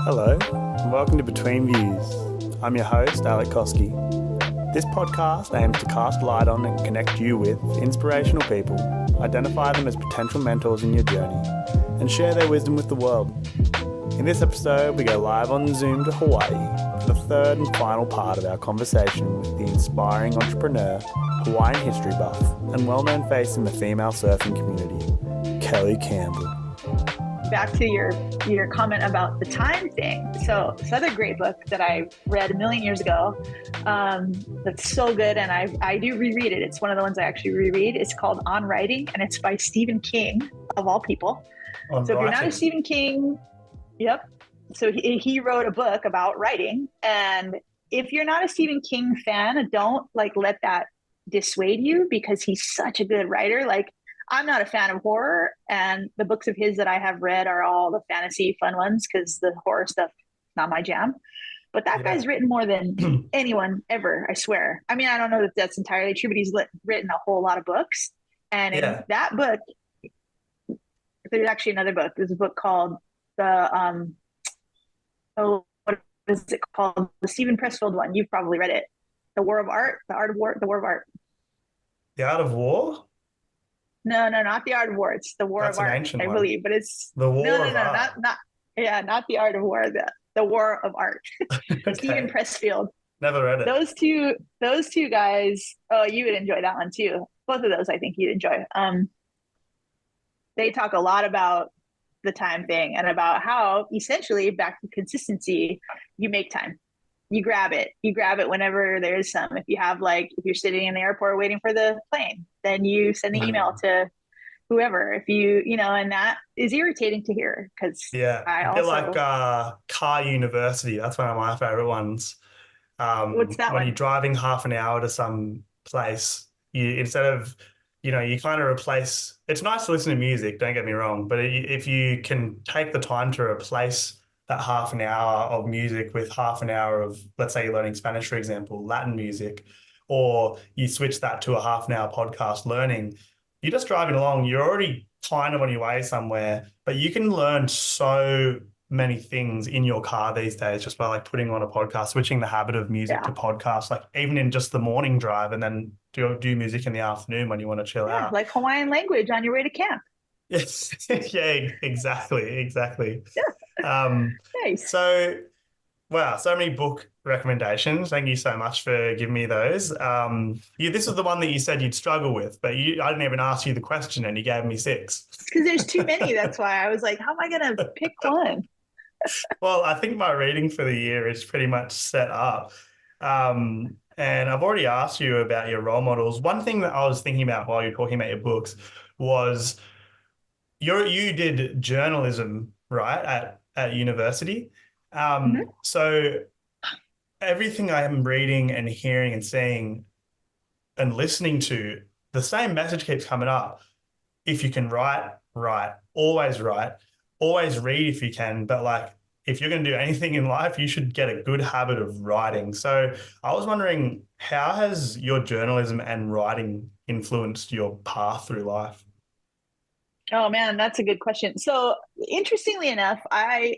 Hello, and welcome to Between Views. I'm your host, Alec Koski. This podcast aims to cast light on and connect you with inspirational people, identify them as potential mentors in your journey, and share their wisdom with the world. In this episode, we go live on Zoom to Hawaii for the third and final part of our conversation with the inspiring entrepreneur, Hawaiian history buff, and well-known face in the female surfing community, Keli Campbell. Back to your comment about the time thing. So this other great book that I read a million years ago, that's so good, and I do reread it. It's one of the ones I actually reread. It's called On Writing, and it's by Stephen King, of all people. If you're not a Stephen King, yep. So he wrote a book about writing, and if you're not a Stephen King fan, don't let that dissuade you, because he's such a good writer. I'm not a fan of horror, and the books of his that I have read are all the fantasy fun ones, because the horror stuff not my jam. But that guy's written more than anyone ever, I swear. I mean, I don't know if that's entirely true, but he's written a whole lot of books. And in that book, there's actually another book. There's a book called what is it called? The Stephen Pressfield one. You've probably read it. The War of Art, The Art of War, The War of Art. The Art of War? No, not The Art of War. It's The War That's of Art, I believe. But it's The War no, of Art. not The Art of War. The War of Art. Okay. Stephen Pressfield. Never read it. Those two guys. Oh, you would enjoy that one too. Both of those, I think you'd enjoy. They talk a lot about the time thing, and about how essentially, back to consistency, you make time. You grab it whenever there's some. If you're sitting in the airport waiting for the plane, then you send an email to whoever. If and that is irritating to hear, because I also Car University. That's one of my favorite ones. What's that when one? you're driving half an hour to some place, instead of you kind of replace. It's nice to listen to music, don't get me wrong, but if you can take the time to replace that half an hour of music with half an hour of, let's say you're learning Spanish, for example, Latin music, or you switch that to a half an hour podcast learning, you're just driving along, you're already kind of on your way somewhere, but you can learn so many things in your car these days just by putting on a podcast, switching the habit of music to podcasts, even in just the morning drive, and then do music in the afternoon when you want to chill out. Like Hawaiian language on your way to camp. Yes. Yeah, exactly. Yeah. Nice. So, wow, so many book recommendations. Thank you so much for giving me those. This is the one that you said you'd struggle with, but I didn't even ask you the question and you gave me 6. Because there's too many. That's why I was like, how am I going to pick one? Well, I think my reading for the year is pretty much set up. And I've already asked you about your role models. One thing that I was thinking about while you're talking about your books was you did journalism, right, at university. So everything I am reading and hearing and seeing and listening to, the same message keeps coming up. If you can write, always read if you can, but if you're going to do anything in life, you should get a good habit of writing. So I was wondering, how has your journalism and writing influenced your path through life? Oh man, that's a good question. So interestingly enough, I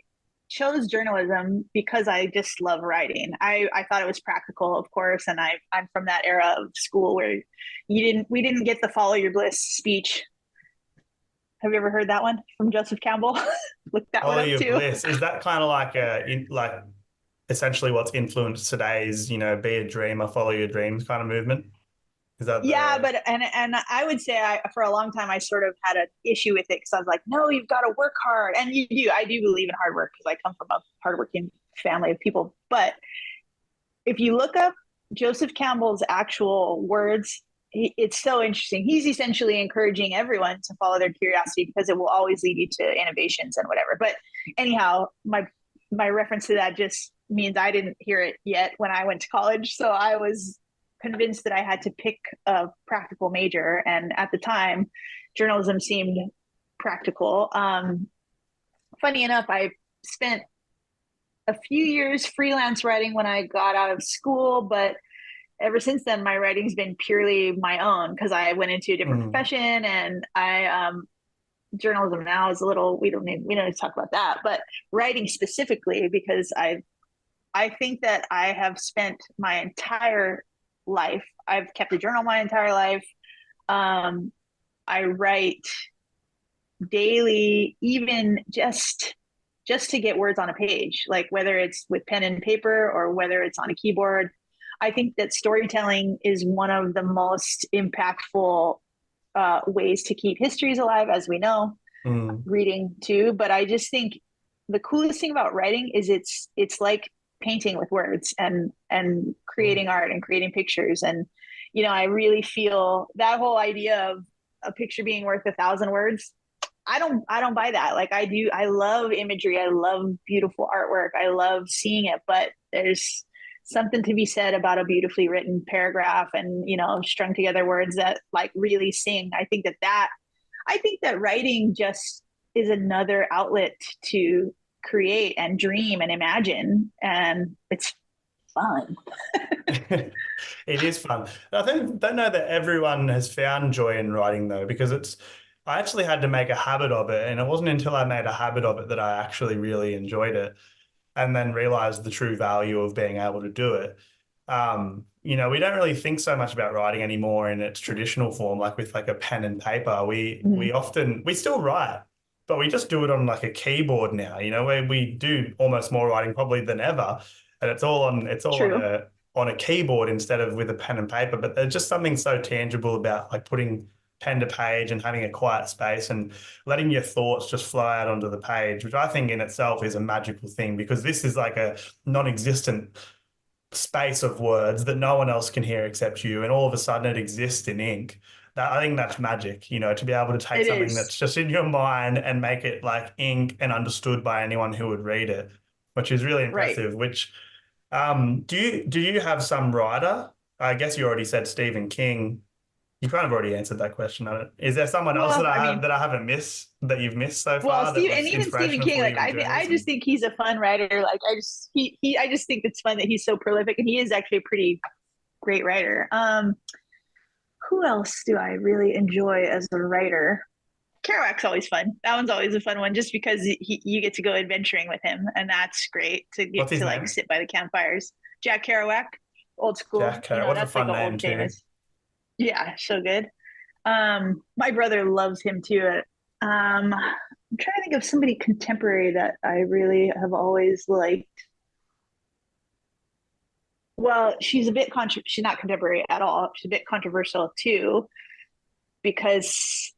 chose journalism because I just love writing. I thought it was practical, of course, and I'm from that era of school where we didn't get the follow your bliss speech. Have you ever heard that one from Joseph Campbell? Look that Follow one up your too. bliss. Is that kind of essentially what's influenced today's, be a dreamer, follow your dreams kind of movement? Is that but I would say for a long time I sort of had an issue with it, because I was like, no, you've got to work hard, and you do. I do believe in hard work, because I come from a hardworking family of people. But if you look up Joseph Campbell's actual words, it's so interesting. He's essentially encouraging everyone to follow their curiosity, because it will always lead you to innovations and whatever. But anyhow, my reference to that just means I didn't hear it yet when I went to college, so I was convinced that I had to pick a practical major, and at the time journalism seemed practical. Funny enough, I spent a few years freelance writing when I got out of school, but ever since then my writing's been purely my own, because I went into a different profession, and I journalism now is a little, we don't need to talk about that, but writing specifically, because I think that I have spent my entire life, I've kept a journal my entire life. I write daily, even just to get words on a page, like whether it's with pen and paper or whether it's on a keyboard. I think that storytelling is one of the most impactful ways to keep histories alive, as we know, reading too. But I just think the coolest thing about writing is it's like painting with words and creating art and creating pictures. And, you know, I really feel that whole idea of a picture being worth 1,000 words. I don't buy that. Like I love imagery. I love beautiful artwork. I love seeing it, but there's something to be said about a beautifully written paragraph and, you know, strung together words that like really sing. I think that writing just is another outlet to create and dream and imagine. And it's fun. It is fun. I don't know that everyone has found joy in writing though, because I actually had to make a habit of it, and it wasn't until I made a habit of it that I actually really enjoyed it, and then realized the true value of being able to do it. You know, we don't really think so much about writing anymore in its traditional form, like with like a pen and paper. We still write, but we just do it on like a keyboard now. You know, where we do almost more writing probably than ever, and it's all True. on a keyboard instead of with a pen and paper. But there's just something so tangible about like putting pen to page and having a quiet space and letting your thoughts just flow out onto the page, which I think in itself is a magical thing, because this is like a non-existent space of words that no one else can hear except you, and all of a sudden it exists in ink. I think that's magic, you know, to be able to take It something is. that's just in your mind and make it like ink and understood by anyone who would read it, which is really Right. impressive. Which do you have some writer? I guess you already said Stephen King. You kind of already answered that question. Is there someone else Well, I mean, that I haven't missed, that you've missed so well, far, that Steve, and was even Stephen inspirational King, for like you in I just journalism? think he's a fun writer. Like I just think it's fun that he's so prolific, and he is actually a pretty great writer. Who else do I really enjoy as a writer? Kerouac's always fun. That one's always a fun one, just because you get to go adventuring with him, and that's great to What's get his to like name? sit by the campfires. Jack Kerouac, old Jack school. You Kerouac. know, What a that's like fun an name old too. famous. Yeah, so good. My brother loves him too. I'm trying to think of somebody contemporary that I really have always liked. Well, she's not contemporary at all. She's a bit controversial too, because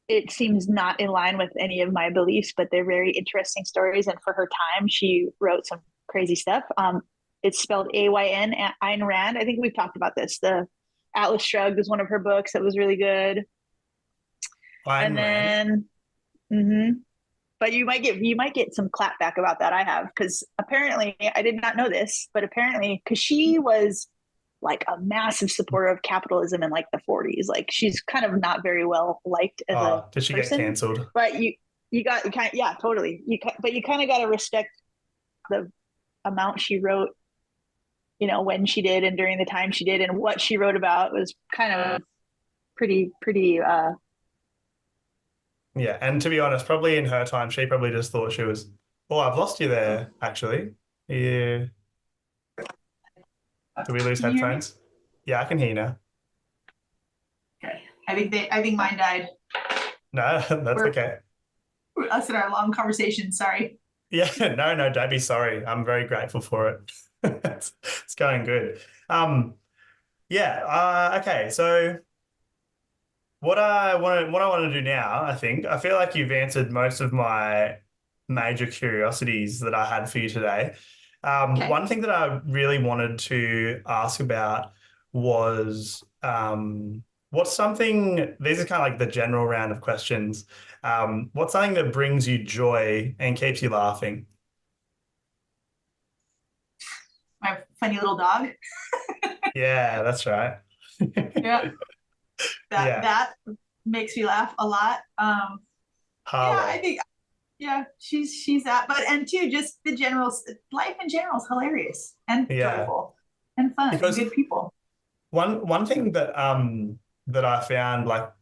it seems not in line with any of my beliefs, but they're very interesting stories. And for her time, she wrote some crazy stuff. It's spelled Ayn, Ayn Rand. I think we've talked about this. The Atlas Shrugged was one of her books that was really good. Ayn And Rand. then, but you might get some clapback about that. I have, because apparently I did not know this, but apparently because she was like a massive supporter of capitalism in like the 40s. Like she's kind of not very well liked as a Oh, did she get person, cancelled? but you kind of, yeah, totally. But you kind of got to respect the amount she wrote, you know, when she did and during the time she did, and what she wrote about was kind of pretty Yeah, and to be honest, probably in her time, she probably just thought she was. Oh, I've lost you there, actually. Yeah. Did we lose Can you hear me? headphones? Yeah, I can hear you now. Okay. I think mine died. No, that's We're okay. us in our long conversation. Sorry. Yeah, no, don't be sorry. I'm very grateful for it. It's going good. Um, yeah, okay. So what I want to do now, I feel like you've answered most of my major curiosities that I had for you today. Okay. One thing that I really wanted to ask about was what's something, these are kind of like the general round of questions. What's something that brings you joy and keeps you laughing? My funny little dog. Yeah, that's right. Yeah. Yeah, That makes me laugh a lot. Yeah, I Harlow. think yeah, she's that. But and too, just the general life in general is hilarious and Yeah, joyful and fun and because good people. one thing that that I found, like,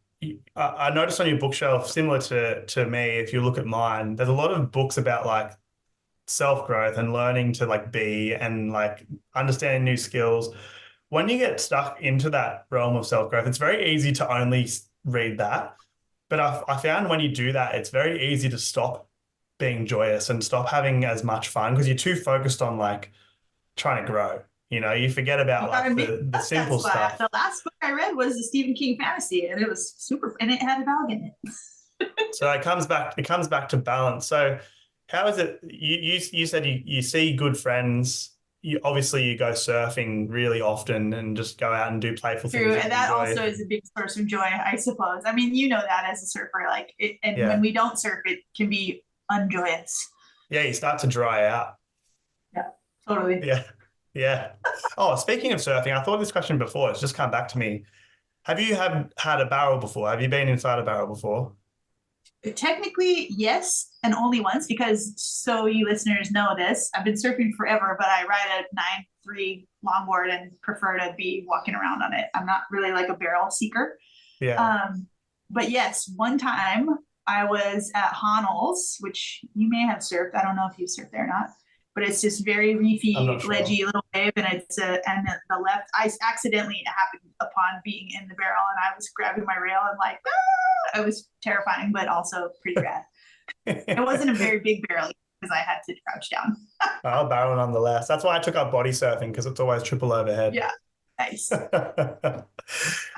I noticed on your bookshelf, similar to me, if you look at mine, there's a lot of books about like self-growth and learning to like be and like understanding new skills. When you get stuck into that realm of self-growth, it's very easy to only read that. But I found when you do that, it's very easy to stop being joyous and stop having as much fun because you're too focused on like trying to grow. You forget You about gotta like admit, the simple that's why stuff. the last book I read was the Stephen King fantasy, and it was super, and it had a dog in it. So it comes back to balance. So how is it you said you see good friends. Obviously you go surfing really often and just go out and do playful things True, that and you that enjoy. also is a big source of joy, I suppose. I mean, you know that as a surfer, like it, and when Yeah. we don't surf, it can be unjoyous. Yeah, you start to dry out. Yeah, totally. Yeah. Yeah. Oh, speaking of surfing, I thought of this question before. It's just come back to me. Have you had a barrel before? Have you been inside a barrel before? Technically, yes, and only once, because so you listeners know this, I've been surfing forever, but I ride a 9.3 longboard and prefer to be walking around on it. I'm not really like a barrel seeker. Yeah. Um, but yes, one time I was at Honol's, which you may have surfed. I don't know if you surfed there or not, but it's just very I'm reefy, not sure. ledgy little wave, and the left. I accidentally happened upon being in the barrel, and I was grabbing my rail and like, ah! It was terrifying, but also pretty rad. It wasn't a very big barrel because I had to crouch down. Oh, barrel nonetheless. That's why I took up body surfing because it's always triple overhead. Yeah, nice. I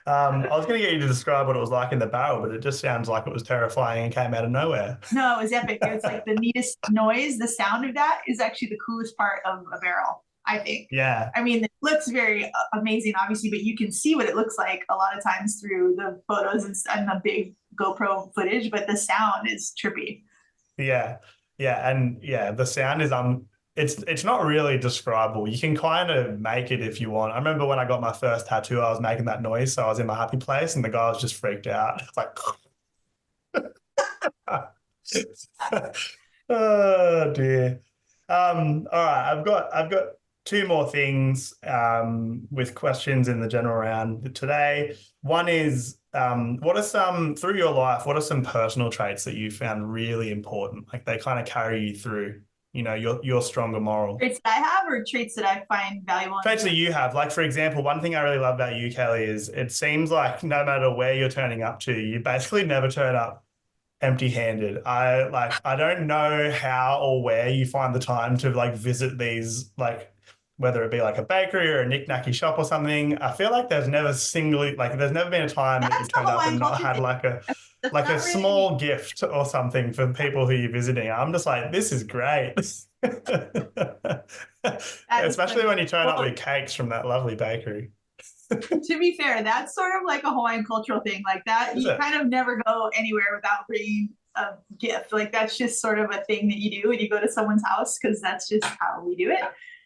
was going to get you to describe what it was like in the barrel, but it just sounds like it was terrifying and came out of nowhere. No, it was epic. It's like the neatest noise. The sound of that is actually the coolest part of a barrel, I think. Yeah. I mean, it looks very amazing, obviously, but you can see what it looks like a lot of times through the photos and the big GoPro footage, but the sound is trippy. Yeah. Yeah. And yeah, the sound is it's not really describable. You can kind of make it if you want. I remember when I got my first tattoo, I was making that noise, so I was in my happy place and the guy was just freaked out. It's like oh dear. All right, I've got two more things with questions in the general round today. One is what are some through your life, what are some personal traits that you found really important? Like they kind of carry you through, your stronger moral. Traits that I have or traits that I find valuable in Traits that people. you have. Like, for example, one thing I really love about you, Kelly, is it seems like no matter where you're turning up to, you basically never turn up empty-handed. I don't know how or where you find the time to like visit these like whether it be like a bakery or a knick-knacky shop or something. I feel like there's never been a time that That's you've the turned up and Hawaiian not culture had thing. like a That's like a not really small gift or something for people who you're visiting. I'm just like, this is great. that is Especially funny. when you turn up Well, with cakes from that lovely bakery. to be fair, that's sort of like a Hawaiian cultural thing. Like that, Is you it? kind of never go anywhere without bringing a gift. Like that's just sort of a thing that you do when you go to someone's house because that's just how we do it.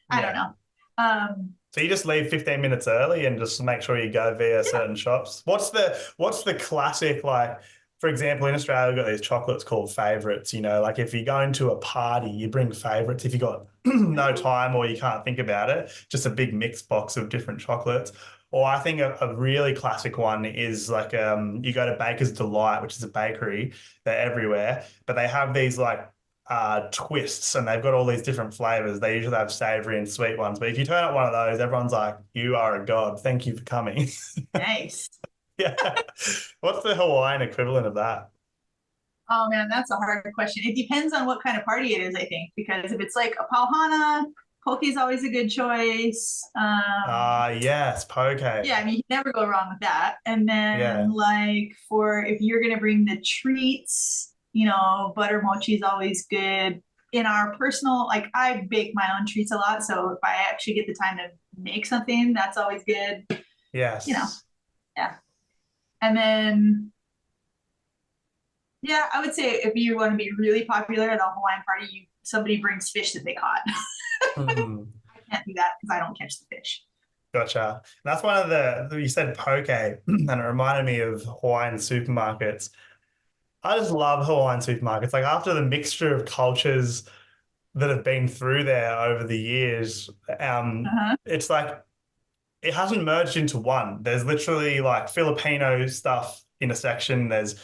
I don't Yeah. know. Um, So you just leave 15 minutes early and just make sure you go via yeah, certain shops. What's the classic, like, for example, in Australia, we've got these chocolates called favorites, like if you go into a party, you bring favorites. If you got no time or you can't think about it, just a big mix box of different chocolates. Or I think a really classic one is like you go to Baker's Delight, which is a bakery. They're everywhere, but they have these like twists and they've got all these different flavors. They usually have savory and sweet ones. But if you turn up one of those, everyone's like, you are a god. Thank you for coming. nice. Yeah. What's the Hawaiian equivalent of that? Oh man, that's a hard question. It depends on what kind of party it is, I think, because if it's like a pauhana, poke is always a good choice. Yes, poke. Yeah, I mean, you never go wrong with that. And then, Yeah. like, for if you're gonna bring the treats, butter mochi is always good. In our personal, like, I bake my own treats a lot, so if I actually get the time to make something, that's always good. You know, Yes. yeah. And then, yeah, I would say if you want to be really popular at a Hawaiian party, somebody brings fish that they caught. Hmm. I can't do that because I don't catch the fish. Gotcha. That's one of you said poke, and it reminded me of Hawaiian supermarkets. I just love Hawaiian supermarkets. Like after the mixture of cultures that have been through there over the years, Uh-huh. it's like it hasn't merged into one. There's literally like Filipino stuff in a section, there's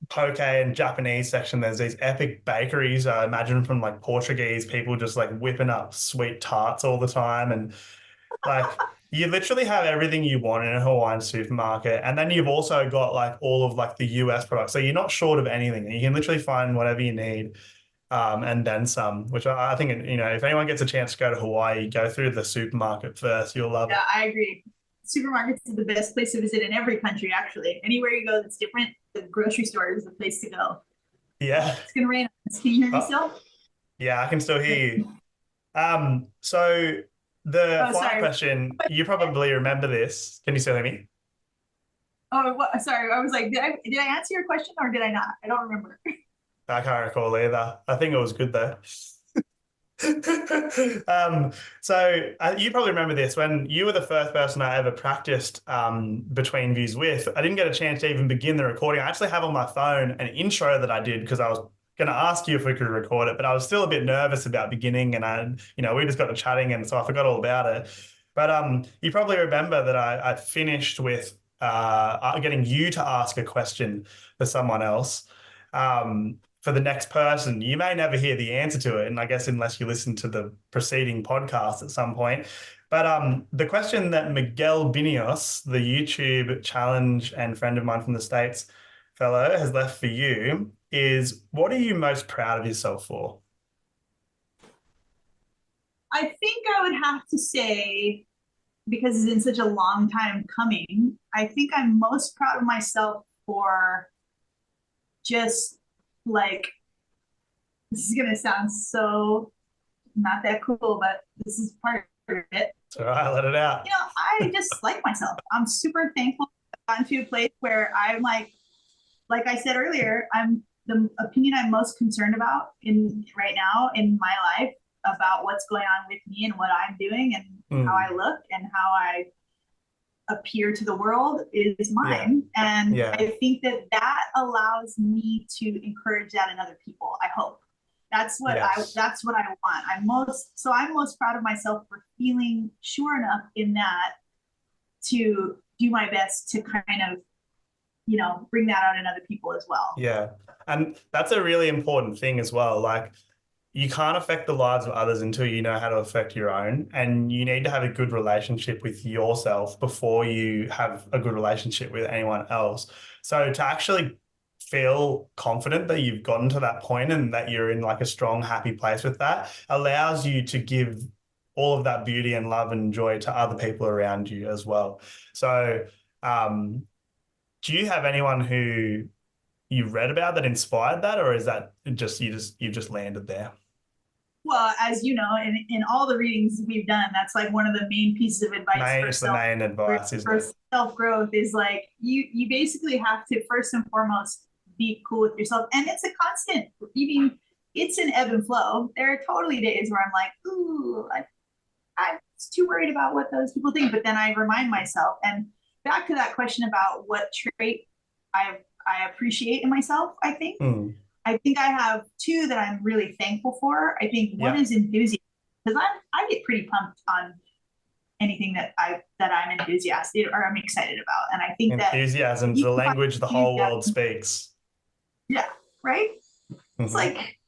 poke and Japanese section. There's these epic bakeries, I imagine from like Portuguese people just like whipping up sweet tarts all the time. And like you literally have everything you want in a Hawaiian supermarket. And then you've also got like all of like the US products. So you're not short of anything. You can literally find whatever you need. And then some, which I think, you know, if anyone gets a chance to go to Hawaii, go through the supermarket first. You'll love it. Yeah, I agree. Supermarkets are the best place to visit in every country, actually. Anywhere you go that's different, the grocery store is the place to go. Yeah. It's gonna rain. Can you hear me still? Yeah, I can still hear you. So the final question, you probably remember this. Can you still hear me? Oh, what? Sorry. I was like, did I answer your question or did I not? I don't remember. I can't recall either. I think it was good though. You probably remember this when you were the first person I ever practiced between views with. I didn't get a chance to even begin the recording. I actually have on my phone an intro that I did because I was going to ask you if we could record it, but I was still a bit nervous about beginning, and we just got to chatting, and so I forgot all about it. But you probably remember that I finished with getting you to ask a question for someone else. For the next person. You may never hear the answer to it, and I guess unless you listen to the preceding podcast at some point. But the question that Miguel Binnios, the YouTube challenge and friend of mine from the States fellow, has left for you is, what are you most proud of yourself for? I think I would have to say, because it's been such a long time coming, I think I'm most proud of myself for just like, this is gonna sound so not that cool, but this is part of it. It's all right, let it out. I just like myself. I'm super thankful I've gotten to a place where I'm like I said earlier, I'm the opinion I'm most concerned about in right now in my life about what's going on with me and what I'm doing and how I look and how I appear to the world is mine. And I think that allows me to encourage that in other people. I hope that's what I want. I'm most proud of myself for feeling sure enough in that to do my best to kind of bring that out in other people as well. Yeah. And that's a really important thing as well. Like, you can't affect the lives of others until you know how to affect your own. And you need to have a good relationship with yourself before you have a good relationship with anyone else. So to actually feel confident that you've gotten to that point and that you're in like a strong, happy place with that allows you to give all of that beauty and love and joy to other people around you as well. So do you have anyone who you read about that inspired that, or is that you've just landed there? Well, as you know, in all the readings we've done, that's like one of the main pieces of advice for self-growth is like you basically have to first and foremost be cool with yourself. And it's a constant, even it's an ebb and flow. There are totally days where I'm like, ooh, I'm too worried about what those people think. But then I remind myself, and back to that question about what trait I appreciate in myself, I think I have two that I'm really thankful for. I think one is enthusiasm, because I get pretty pumped on anything that I'm enthusiastic or I'm excited about. And I think enthusiasm's the language the whole world speaks. Yeah, right? It's like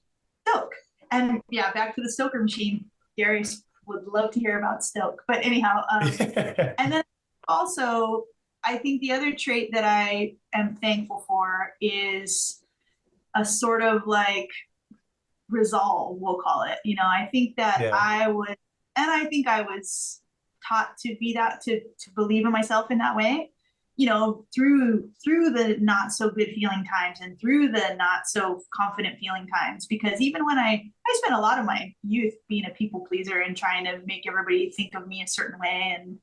Stoke. And yeah, back to the Stoker machine. Gary would love to hear about Stoke. But anyhow, and then also I think the other trait that I am thankful for is a sort of like resolve, we'll call it. I think that I was taught to be that, to believe in myself in that way, through the not so good feeling times and through the not so confident feeling times. Because even when I spent a lot of my youth being a people pleaser and trying to make everybody think of me a certain way and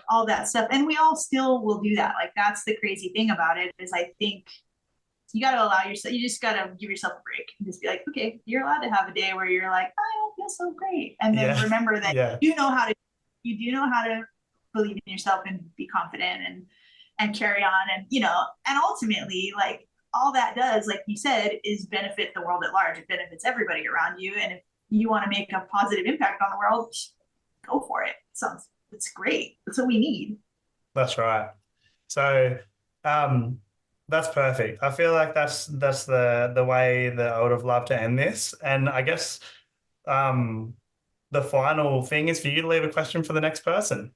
all that stuff. And we all still will do that. Like, that's the crazy thing about it, is I think you got to allow yourself, you just got to give yourself a break and just be like, okay, you're allowed to have a day where you're like, I don't feel so great. And then remember that you do know how to believe in yourself and be confident and carry on. And, and ultimately, like, all that does, like you said, is benefit the world at large. It benefits everybody around you. And if you want to make a positive impact on the world, go for it. It's great. That's what we need. That's right. So That's perfect. I feel like that's the way that I would have loved to end this. And I guess um, the final thing is for you to leave a question for the next person.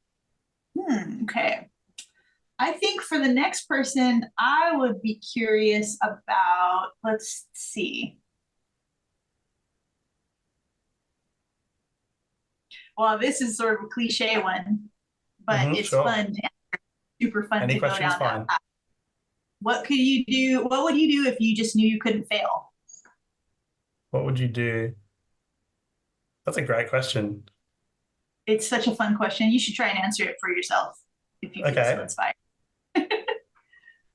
Okay. I think for the next person, I would be curious about, let's see. Well, this is sort of a cliche one, but it's Sure. fun, super fun Any to go questions, down that fine. path. What could you do? What would you do if you just knew you couldn't fail? What would you do? That's a great question. It's such a fun question. You should try and answer it for yourself if you feel so Okay. inspired.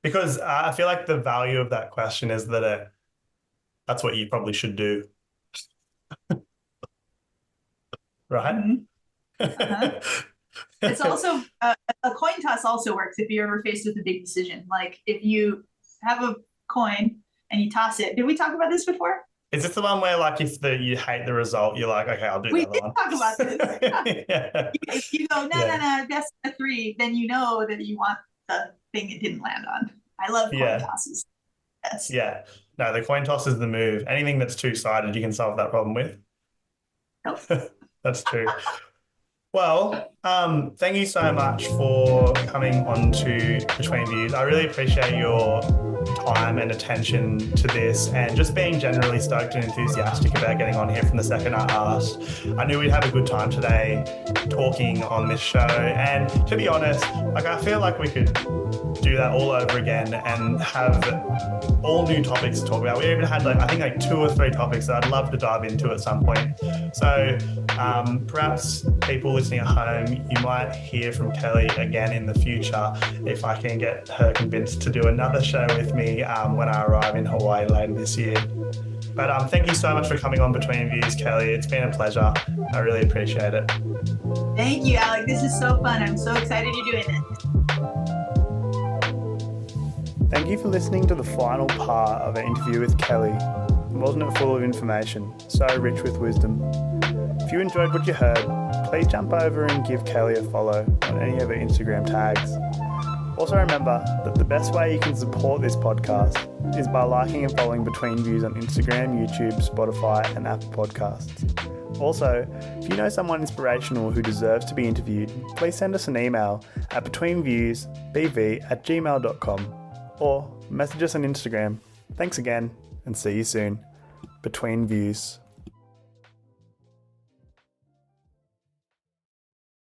Because I feel like the value of that question is that that's what you probably should do, right? Mhm. Uh-huh. It's also a coin toss also works if you're ever faced with a big decision. Like if you have a coin and you toss it. Did we talk about this before? Is this the one where like if you hate the result, you're like, okay, I'll do the We other did one. talk about this. Yeah. If you go, no, no, Yeah. no, best of three, then you know that you want the thing it didn't land on. I love coin Yeah. tosses. Yes. Yeah. No, the coin toss is the move. Anything that's two-sided, you can solve that problem with. Nope. That's true. Well, thank you so much for coming on to Between Views. I really appreciate your time and attention to this and just being generally stoked and enthusiastic about getting on here from the second I asked. I knew we'd have a good time today talking on this show. And to be honest, like I feel like we could do that all over again and have all new topics to talk about. We even had I think 2 or 3 topics that I'd love to dive into at some point. So perhaps people listening at home, you might hear from Keli again in the future if I can get her convinced to do another show with me when I arrive in Hawaii later this year. But thank you so much for coming on Between Views, Keli. It's been a pleasure. I really appreciate it. Thank you, Alec. This is so fun. I'm so excited you're doing it. Thank you for listening to the final part of our interview with Keli. Wasn't it full of information? So rich with wisdom. If you enjoyed what you heard, please jump over and give Keli a follow on any of her Instagram tags. Also remember that the best way you can support this podcast is by liking and following Between Views on Instagram, YouTube, Spotify and Apple Podcasts. Also, if you know someone inspirational who deserves to be interviewed, please send us an email at betweenviewsbv@gmail.com or message us on Instagram. Thanks again and see you soon. Between Views.